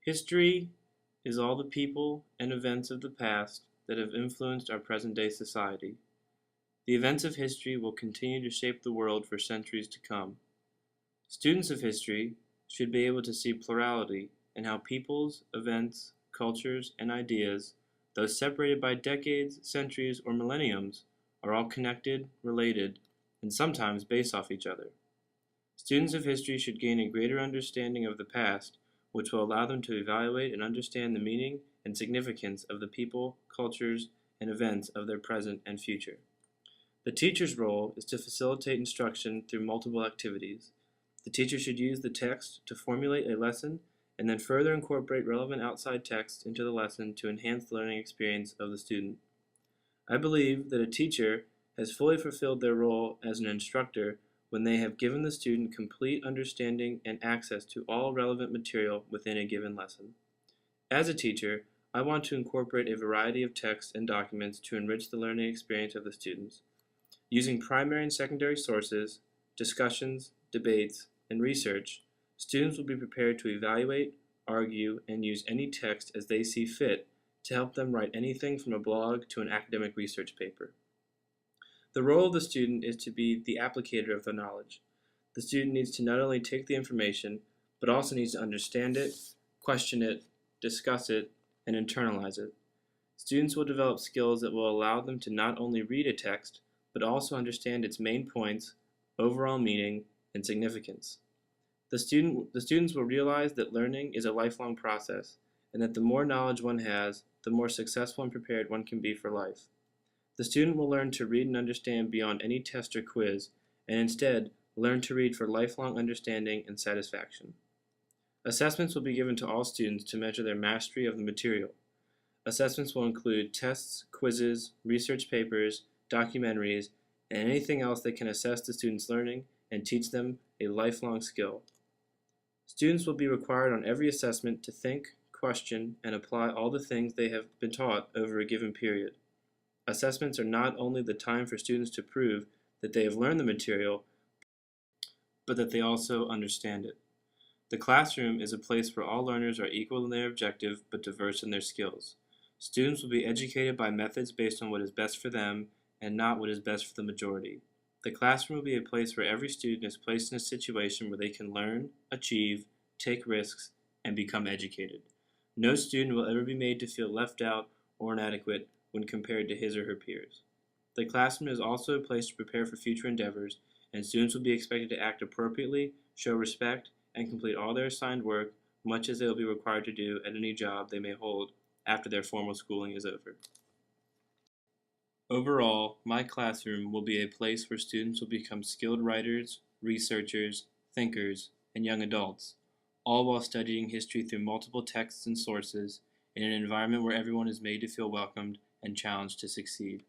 History is all the people and events of the past that have influenced our present-day society. The events of history will continue to shape the world for centuries to come. Students of history should be able to see plurality in how peoples, events, cultures, and ideas, though separated by decades, centuries, or millenniums, are all connected, related, and sometimes based off each other. Students of history should gain a greater understanding of the past, which will allow them to evaluate and understand the meaning and significance of the people, cultures, and events of their present and future. The teacher's role is to facilitate instruction through multiple activities. The teacher should use the text to formulate a lesson and then further incorporate relevant outside text into the lesson to enhance the learning experience of the student. I believe that a teacher has fully fulfilled their role as an instructor when they have given the student complete understanding and access to all relevant material within a given lesson. As a teacher, I want to incorporate a variety of texts and documents to enrich the learning experience of the students. Using primary and secondary sources, discussions, debates, and research, students will be prepared to evaluate, argue, and use any text as they see fit to help them write anything from a blog to an academic research paper. The role of the student is to be the applicator of the knowledge. The student needs to not only take the information, but also needs to understand it, question it, discuss it, and internalize it. Students will develop skills that will allow them to not only read a text, but also understand its main points, overall meaning, and significance. The students will realize that learning is a lifelong process, and that the more knowledge one has, the more successful and prepared one can be for life. The student will learn to read and understand beyond any test or quiz, and instead learn to read for lifelong understanding and satisfaction. Assessments will be given to all students to measure their mastery of the material. Assessments will include tests, quizzes, research papers, documentaries, and anything else that can assess the student's learning and teach them a lifelong skill. Students will be required on every assessment to think, question, and apply all the things they have been taught over a given period. Assessments are not only the time for students to prove that they have learned the material, but that they also understand it. The classroom is a place where all learners are equal in their objective but diverse in their skills. Students will be educated by methods based on what is best for them and not what is best for the majority. The classroom will be a place where every student is placed in a situation where they can learn, achieve, take risks, and become educated. No student will ever be made to feel left out or inadequate when compared to his or her peers. The classroom is also a place to prepare for future endeavors, and students will be expected to act appropriately, show respect, and complete all their assigned work, much as they will be required to do at any job they may hold after their formal schooling is over. Overall, my classroom will be a place where students will become skilled writers, researchers, thinkers, and young adults, all while studying history through multiple texts and sources in an environment where everyone is made to feel welcomed and challenged to succeed.